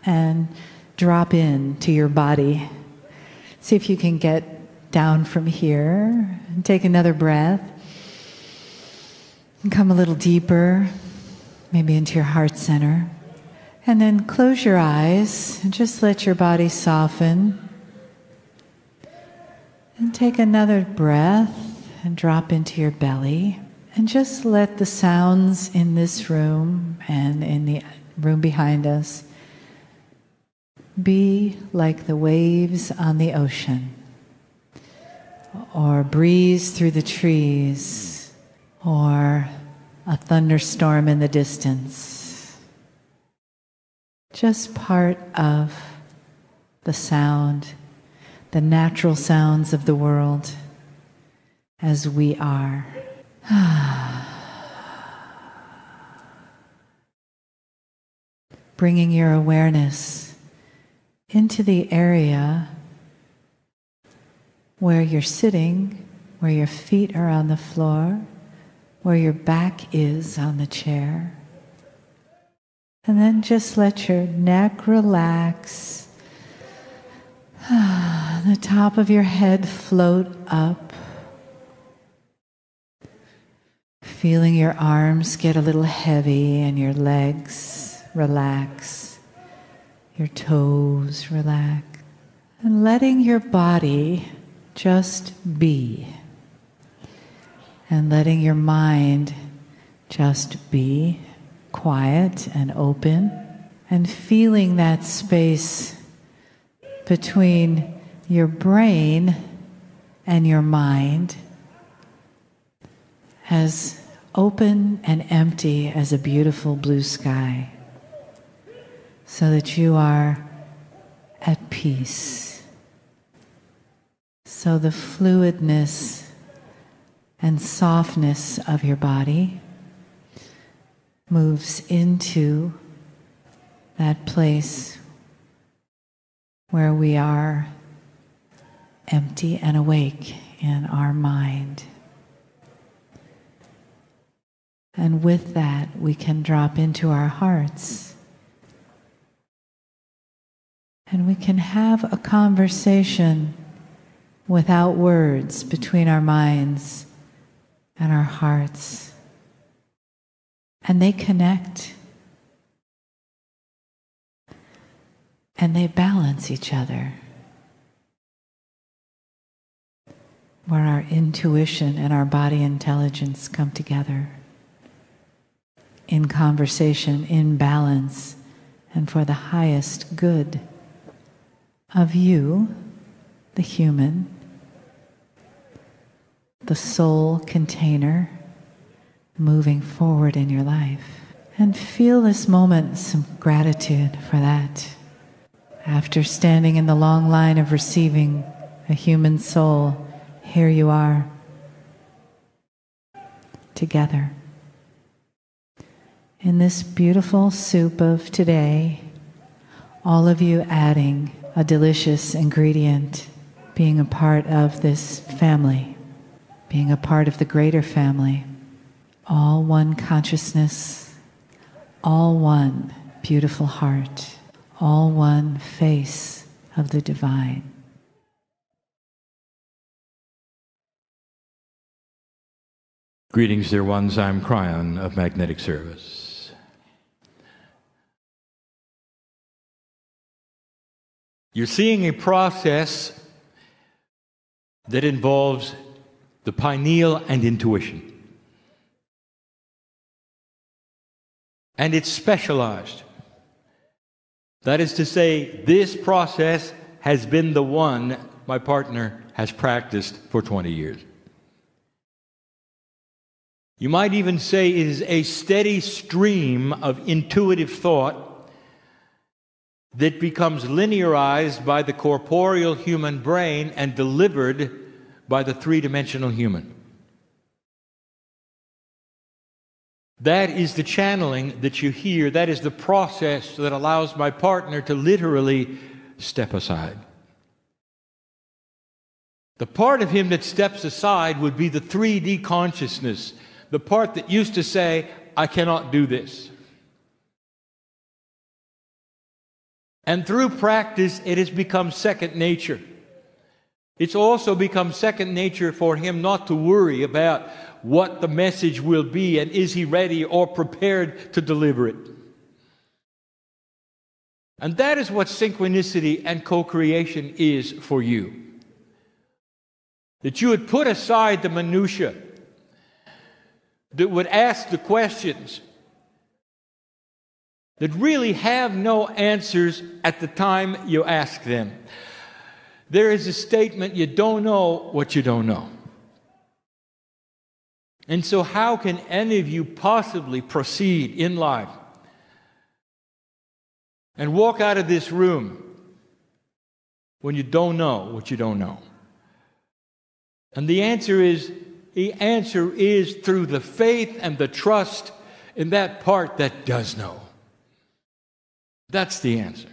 And drop into your body. See if you can get down from here. And take another breath. And come a little deeper, maybe into your heart center. And then close your eyes and just let your body soften. And take another breath and drop into your belly. And just let the sounds in this room and in the room behind us be like the waves on the ocean, or a breeze through the trees, or a thunderstorm in the distance. Just part of the sound, the natural sounds of the world as we are. Bringing your awareness into the area where you're sitting, where your feet are on the floor, where your back is on the chair. And then just let your neck relax. The top of your head float up. Feeling your arms get a little heavy and your legs relax. Your toes relax. And letting your body just be. And letting your mind just be quiet and open. And feeling that space between your brain and your mind as open and empty as a beautiful blue sky, so that you are at peace. So the fluidness and softness of your body moves into that place where we are empty and awake in our mind. And with that, we can drop into our hearts. And we can have a conversation without words between our minds and our hearts. And they connect. And they balance each other. Where our intuition and our body intelligence come together. In conversation, in balance, and for the highest good of you, the human, the soul container, moving forward in your life. And feel this moment some gratitude for that. After standing in the long line of receiving a human soul, here you are, together. In this beautiful soup of today, all of you adding a delicious ingredient, being a part of this family, being a part of the greater family, all one consciousness, all one beautiful heart, all one face of the divine. Greetings, dear ones. I'm Kryon of Magnetic Service. You're seeing a process that involves the pineal and intuition. And it's specialized. That is to say, this process has been the one my partner has practiced for 20 years. You might even say it is a steady stream of intuitive thought that becomes linearized by the corporeal human brain and delivered by the three-dimensional human. That is the channeling that you hear. That is the process that allows my partner to literally step aside. The part of him that steps aside would be the 3D consciousness, the part that used to say, I cannot do this. And through practice, it has become second nature. It's also become second nature for him not to worry about what the message will be and is he ready or prepared to deliver it. And that is what synchronicity and co-creation is for you. That you would put aside the minutiae, that would ask the questions that really have no answers at the time you ask them. There is a statement, you don't know what you don't know. And so how can any of you possibly proceed in life and walk out of this room when you don't know what you don't know? And the answer is through the faith and the trust in that part that does know. That's the answer.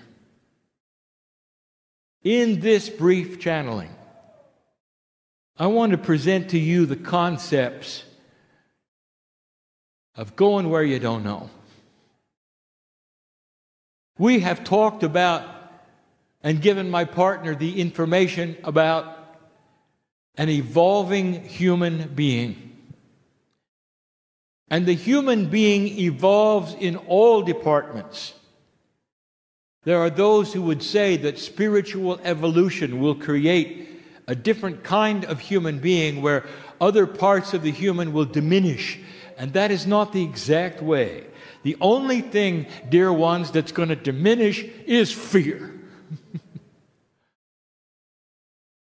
In this brief channeling, I want to present to you the concepts of going where you don't know. We have talked about and given my partner the information about an evolving human being. And the human being evolves in all departments. There are those who would say that spiritual evolution will create a different kind of human being where other parts of the human will diminish. And that is not the exact way. The only thing, dear ones, that's going to diminish is fear.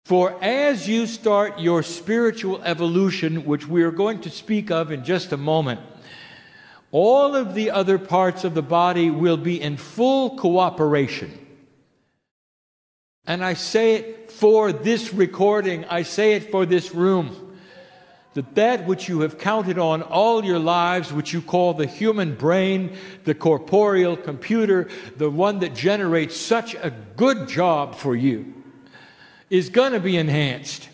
For as you start your spiritual evolution, which we are going to speak of in just a moment, all of the other parts of the body will be in full cooperation. And I say it for this recording, I say it for this room, that which you have counted on all your lives, which you call the human brain, the corporeal computer, the one that generates such a good job for you, is going to be enhanced.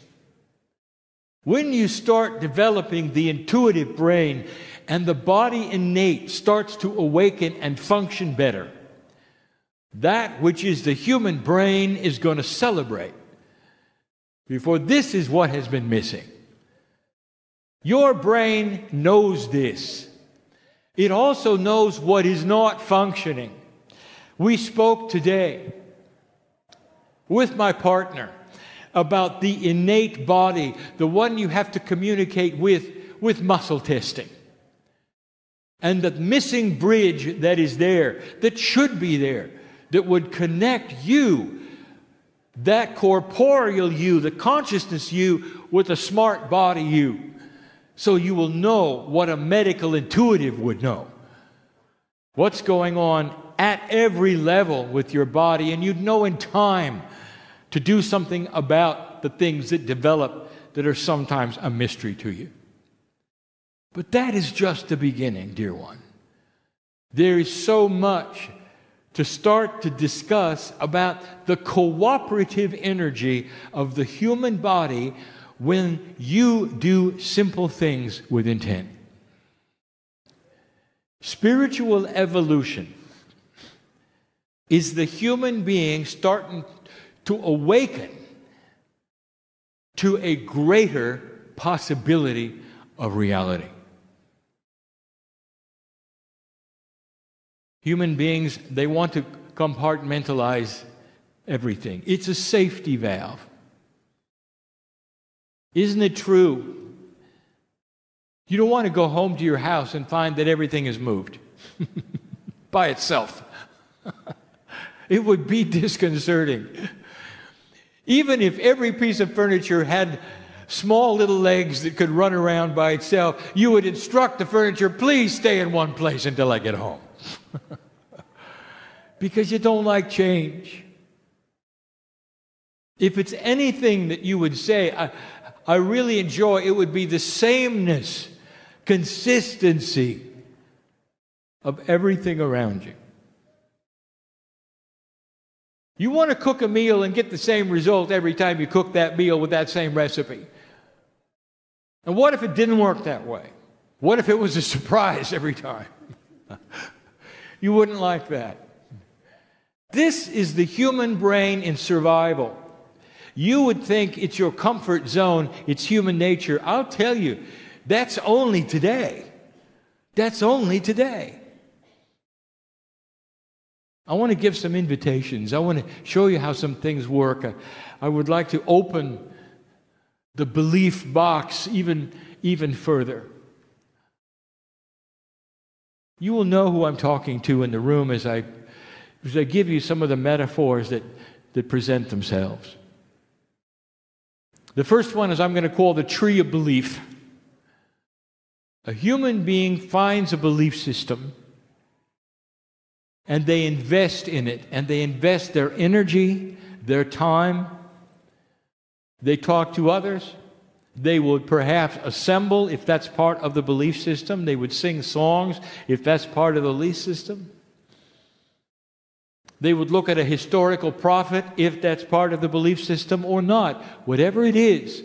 When you start developing the intuitive brain and the body innate starts to awaken and function better, that which is the human brain is going to celebrate. Before this is what has been missing. Your brain knows this. It also knows what is not functioning. We spoke today with my partner about the innate body, the one you have to communicate with muscle testing. And the missing bridge that is there, that should be there, that would connect you, that corporeal you, the consciousness you, with a smart body you. So you will know what a medical intuitive would know. What's going on at every level with your body, and you'd know in time to do something about the things that develop that are sometimes a mystery to you. But that is just the beginning, dear one. There is so much to start to discuss about the cooperative energy of the human body when you do simple things with intent. Spiritual evolution is the human being starting to awaken to a greater possibility of reality. Human beings, they want to compartmentalize everything. It's a safety valve. Isn't it true? You don't want to go home to your house and find that everything is moved by itself. It would be disconcerting. Even if every piece of furniture had small little legs that could run around by itself, you would instruct the furniture, please stay in one place until I get home. Because you don't like change. If it's anything that you would say, I really enjoy, it would be the sameness, consistency of everything around you. You want to cook a meal and get the same result every time you cook that meal with that same recipe. And what if it didn't work that way? What if it was a surprise every time? You wouldn't like that. This is the human brain in survival. You would think it's your comfort zone, it's human nature. I'll tell you, that's only today. That's only today. I want to give some invitations. I want to show you how some things work. I would like to open the belief box even further. You will know who I'm talking to in the room as I give you some of the metaphors that present themselves. The first one is I'm going to call the tree of belief. A human being finds a belief system, and they invest in it, and they invest their energy, their time. They talk to others. They would perhaps assemble, if that's part of the belief system. They would sing songs, if that's part of the belief system. They would look at a historical prophet, if that's part of the belief system or not. Whatever it is,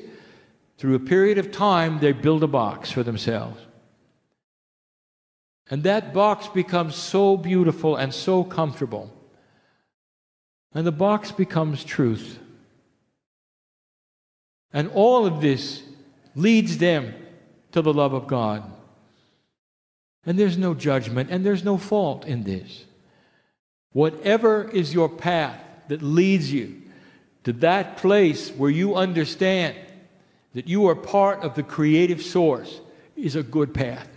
through a period of time, they build a box for themselves. And that box becomes so beautiful and so comfortable. And the box becomes truth. And all of this leads them to the love of God. And there's no judgment and there's no fault in this. Whatever is your path that leads you to that place where you understand that you are part of the creative source is a good path.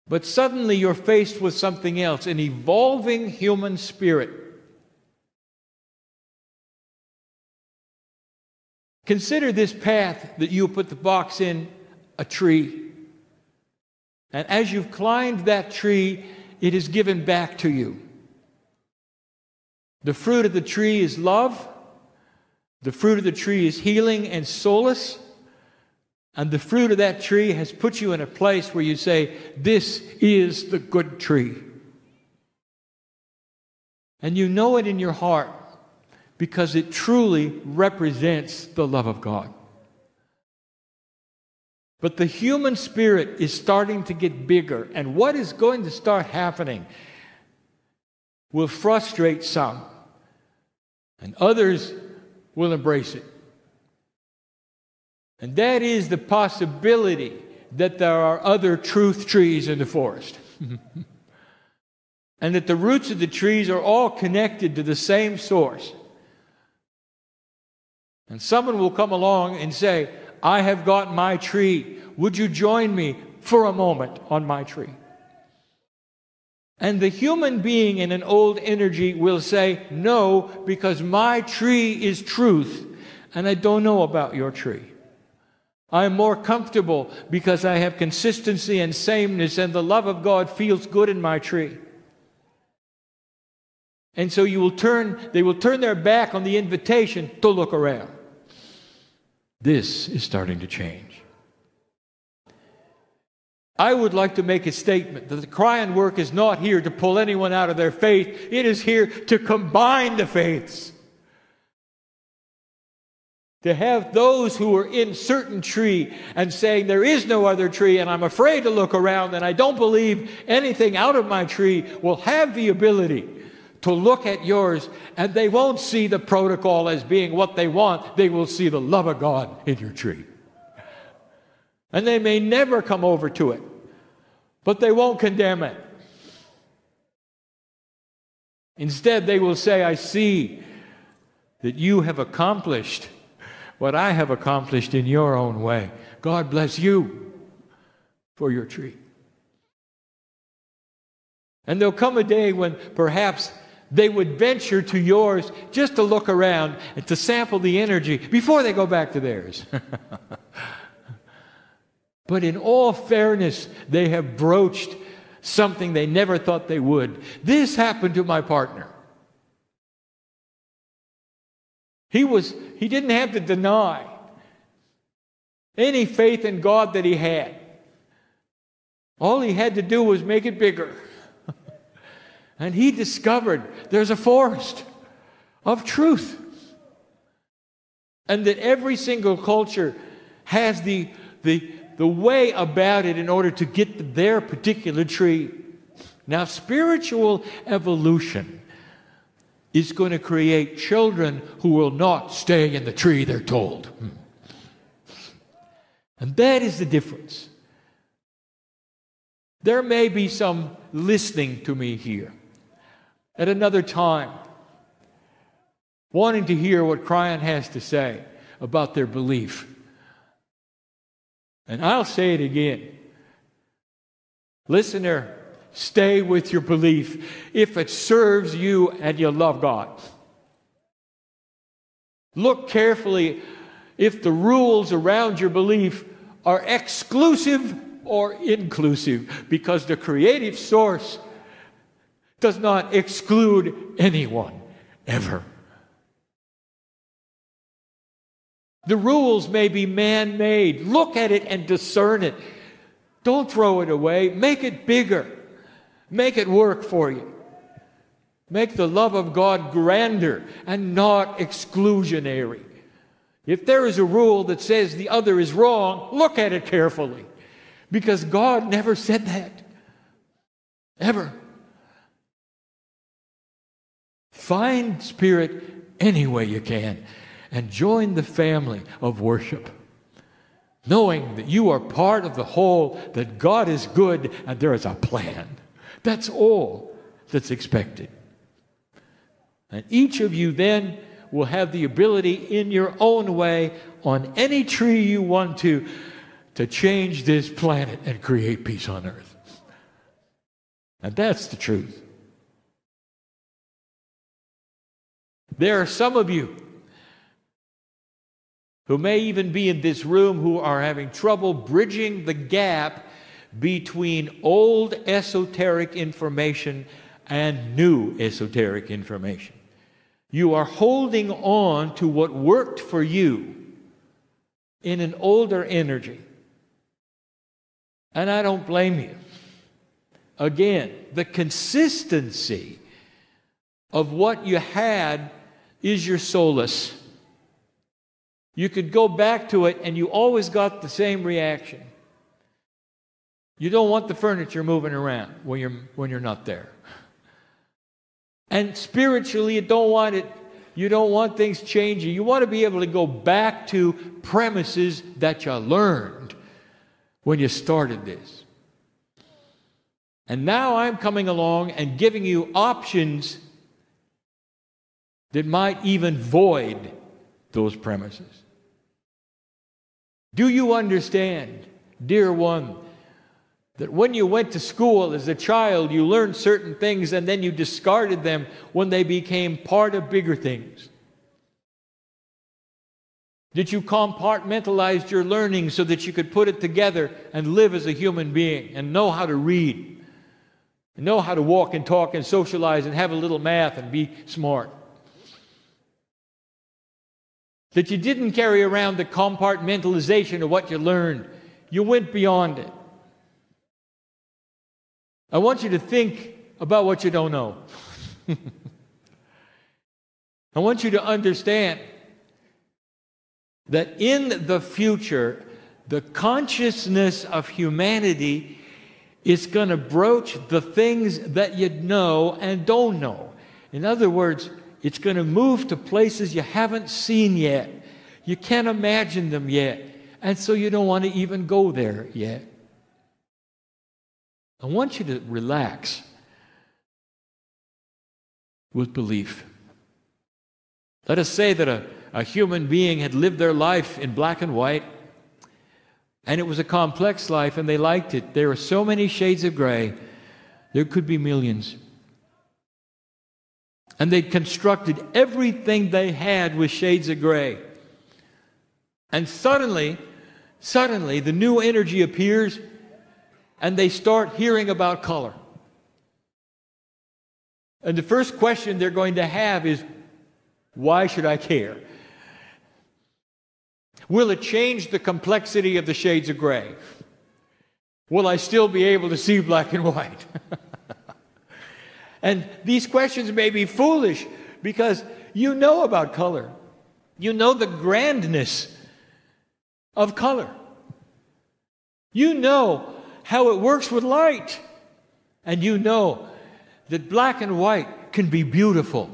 But suddenly you're faced with something else, an evolving human spirit. Consider this path that you put the box in, a tree. And as you've climbed that tree, it is given back to you. The fruit of the tree is love. The fruit of the tree is healing and solace. And the fruit of that tree has put you in a place where you say, this is the good tree. And you know it in your heart because it truly represents the love of God. But the human spirit is starting to get bigger, and what is going to start happening will frustrate some, and others will embrace it. And that is the possibility that there are other truth trees in the forest. And that the roots of the trees are all connected to the same source. And someone will come along and say, I have got my tree. Would you join me for a moment on my tree? And the human being in an old energy will say, no, because my tree is truth, and I don't know about your tree. I'm more comfortable because I have consistency and sameness, and the love of God feels good in my tree. And so they will turn their back on the invitation to look around. This is starting to change. I would like to make a statement that the Kryon work is not here to pull anyone out of their faith. It is here to combine the faiths. To have those who are in certain tree and saying there is no other tree and I'm afraid to look around and I don't believe anything out of my tree will have the ability to look at yours, and they won't see the protocol as being what they want. They will see the love of God in your tree. And they may never come over to it, but they won't condemn it. Instead, they will say, I see that you have accomplished what I have accomplished in your own way. God bless you for your tree. And there'll come a day when perhaps they would venture to yours just to look around and to sample the energy before they go back to theirs. But in all fairness, they have broached something they never thought they would. This happened to my partner. He didn't have to deny any faith in God that he had. All he had to do was make it bigger. And he discovered there's a forest of truth. And that every single culture has the way about it in order to get their particular tree. Now, spiritual evolution is going to create children who will not stay in the tree they're told. And that is the difference. There may be some listening to me here at another time, wanting to hear what Kryon has to say about their belief. And I'll say it again. Listener, stay with your belief if it serves you and you love God. Look carefully if the rules around your belief are exclusive or inclusive, because the creative source does not exclude anyone, ever. The rules may be man-made. Look at it and discern it. Don't throw it away. Make it bigger. Make it work for you. Make the love of God grander and not exclusionary. If there is a rule that says the other is wrong, look at it carefully. Because God never said that. Ever. Find Spirit any way you can and join the family of worship, knowing that you are part of the whole, that God is good and there is a plan. That's all that's expected. And each of you then will have the ability in your own way, on any tree you want to change this planet and create peace on earth. And that's the truth. There are some of you who may even be in this room who are having trouble bridging the gap between old esoteric information and new esoteric information. You are holding on to what worked for you in an older energy. And I don't blame you. Again, the consistency of what you had is your solace. You could go back to it and you always got the same reaction. You don't want the furniture moving around when you're not there. And spiritually, you don't want things changing. You want to be able to go back to premises that you learned when you started this. And now I'm coming along and giving you options that might even void those premises. Do you understand, dear one, that when you went to school as a child, you learned certain things and then you discarded them when they became part of bigger things? That you compartmentalized your learning so that you could put it together and live as a human being and know how to read, and know how to walk and talk and socialize and have a little math and be smart? That you didn't carry around the compartmentalization of what you learned. You went beyond it. I want you to think about what you don't know. I want you to understand that in the future, the consciousness of humanity is going to broach the things that you know and don't know. In other words, it's going to move to places you haven't seen yet. You can't imagine them yet. And so you don't want to even go there yet. I want you to relax with belief. Let us say that a human being had lived their life in black and white, and it was a complex life, and they liked it. There were so many shades of gray. There could be millions. And they constructed everything they had with shades of gray. And suddenly, the new energy appears, and they start hearing about color. And the first question they're going to have is, why should I care? Will it change the complexity of the shades of gray? Will I still be able to see black and white? And these questions may be foolish because you know about color. You know the grandness of color. You know how it works with light. And you know that black and white can be beautiful,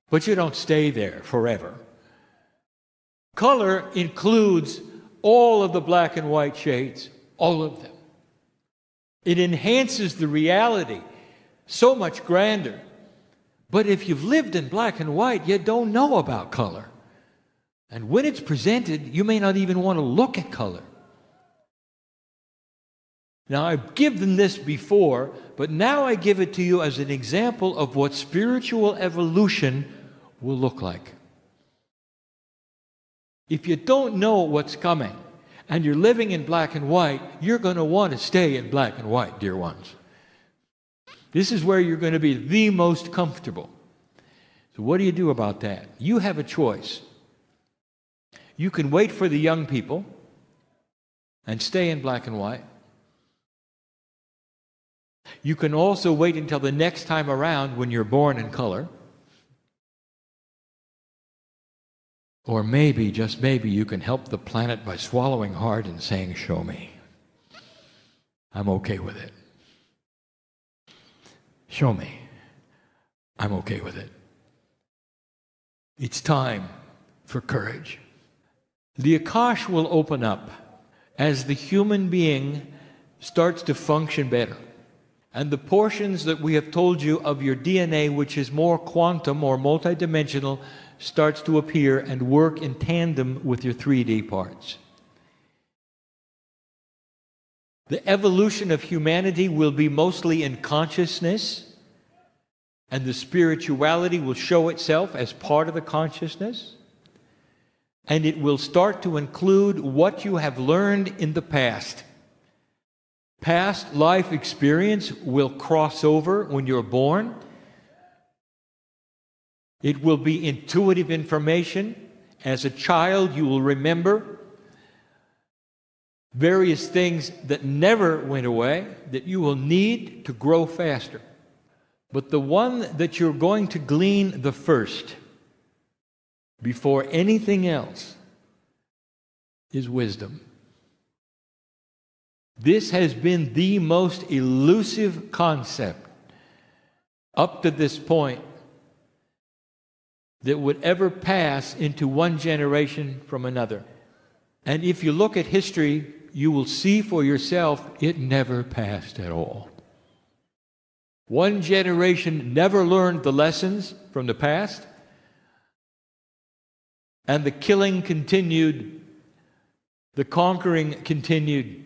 but you don't stay there forever. Color includes all of the black and white shades, all of them. It enhances the reality so much grander. But if you've lived in black and white, you don't know about color. And when it's presented, you may not even want to look at color. Now, I've given this before, but now I give it to you as an example of what spiritual evolution will look like. If you don't know what's coming, and you're living in black and white, you're going to want to stay in black and white, dear ones. This is where you're going to be the most comfortable. So what do you do about that? You have a choice. You can wait for the young people and stay in black and white. You can also wait until the next time around when you're born in color. Or maybe, just maybe, you can help the planet by swallowing hard and saying, show me. I'm okay with it. Show me. I'm okay with it. It's time for courage. The Akash will open up as the human being starts to function better. And the portions that we have told you of your DNA, which is more quantum or multidimensional, starts to appear and work in tandem with your 3D parts. The evolution of humanity will be mostly in consciousness, and the spirituality will show itself as part of the consciousness, and it will start to include what you have learned in the past. Past life experience will cross over when you're born. It will be intuitive information. As a child, you will remember various things that never went away that you will need to grow faster. But the one that you're going to glean the first, before anything else, is wisdom. This has been the most elusive concept up to this point that would ever pass into one generation from another. And if you look at history, you will see for yourself it never passed at all. One generation never learned the lessons from the past, and the killing continued, the conquering continued,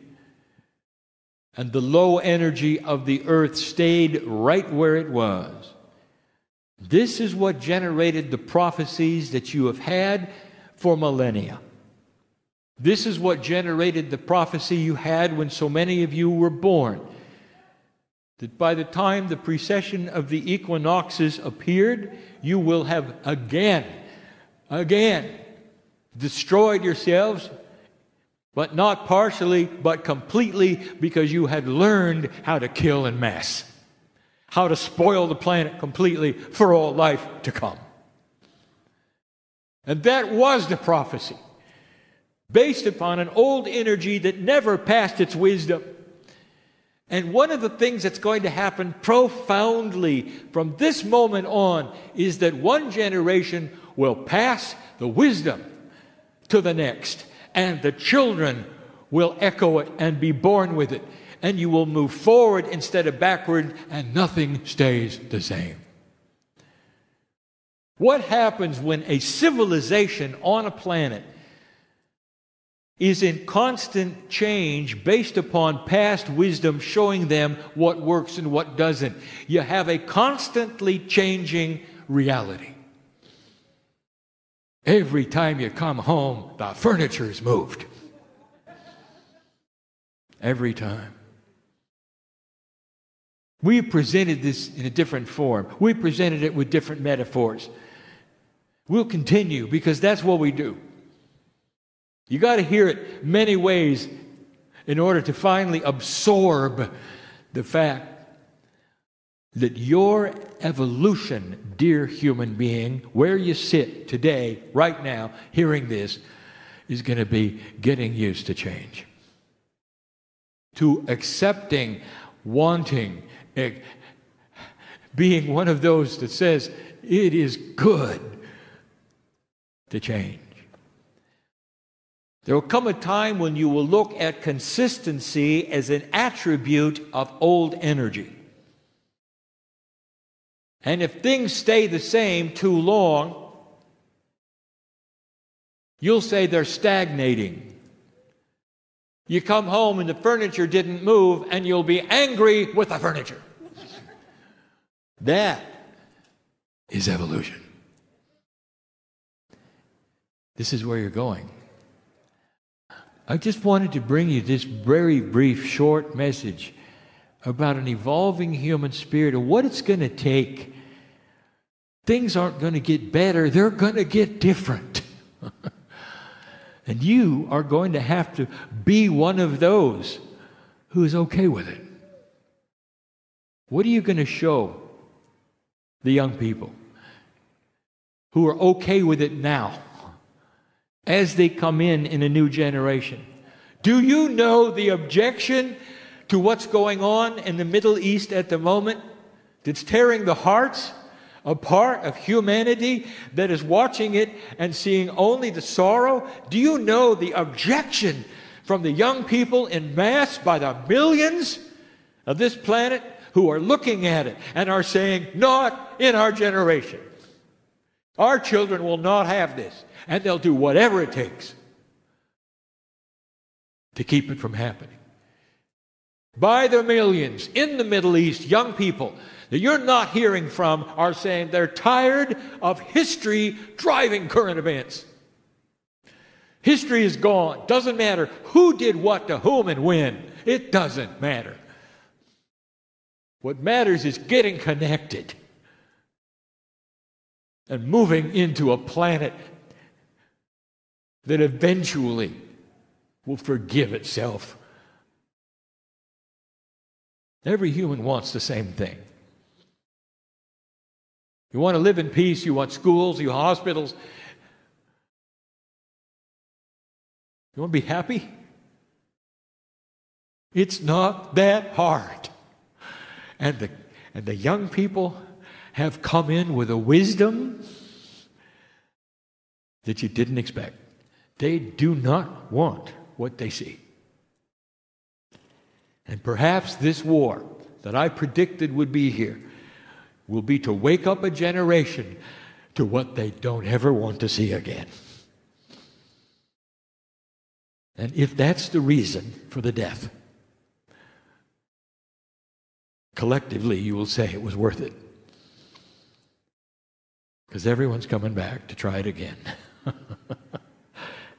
and the low energy of the earth stayed right where it was. This is what generated the prophecies that you have had for millennia. This is what generated the prophecy you had when so many of you were born. That by the time the precession of the equinoxes appeared, you will have again destroyed yourselves, but not partially, but completely, because you had learned how to kill en masse. How to spoil the planet completely for all life to come. And that was the prophecy, based upon an old energy that never passed its wisdom. And one of the things that's going to happen profoundly from this moment on is that one generation will pass the wisdom to the next, and the children will echo it and be born with it. And you will move forward instead of backward, and nothing stays the same. What happens when a civilization on a planet is in constant change based upon past wisdom showing them what works and what doesn't? You have a constantly changing reality. Every time you come home, the furniture's moved. Every time. We presented this in a different form. We presented it with different metaphors. We'll continue, because that's what we do. You got to hear it many ways in order to finally absorb the fact that your evolution, dear human being, where you sit today, right now, hearing this, is going to be getting used to change. To accepting wanting, being one of those that says it is good to change. There will come a time when you will look at consistency as an attribute of old energy. And if things stay the same too long, you'll say they're stagnating. You come home and the furniture didn't move, and you'll be angry with the furniture. That is evolution. This is where you're going. I just wanted to bring you this very brief, short message about an evolving human spirit and what it's going to take. Things aren't going to get better, they're going to get different. And you are going to have to be one of those who is okay with it. What are you going to show the young people who are okay with it now as they come in a new generation? Do you know the objection to what's going on in the Middle East at the moment that's tearing the hearts apart of humanity that is watching it and seeing only the sorrow? Do you know the objection from the young people in mass by the millions of this planet who are looking at it and are saying, not in our generation. Our children will not have this, and they'll do whatever it takes to keep it from happening. By the millions in the Middle East, young people that you're not hearing from are saying they're tired of history driving current events. History is gone. Doesn't matter who did what to whom and when. It doesn't matter. What matters is getting connected and moving into a planet that eventually will forgive itself. Every human wants the same thing. You want to live in peace, you want schools, you want hospitals. You want to be happy? It's not that hard. And the young people have come in with a wisdom that you didn't expect. They do not want what they see. And perhaps this war that I predicted would be here will be to wake up a generation to what they don't ever want to see again. And if that's the reason for the death, collectively you will say it was worth it. Because everyone's coming back to try it again.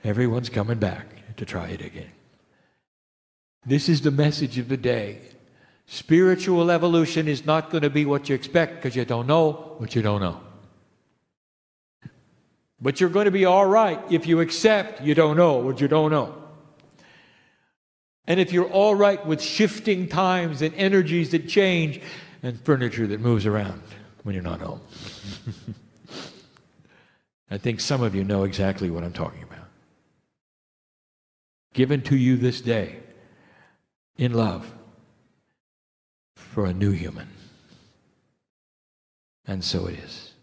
Everyone's coming back to try it again. This is the message of the day. Spiritual evolution is not going to be what you expect because you don't know what you don't know. But you're going to be all right if you accept you don't know what you don't know. And if you're all right with shifting times and energies that change and furniture that moves around when you're not home. I think some of you know exactly what I'm talking about. Given to you this day in love for a new human. And so it is.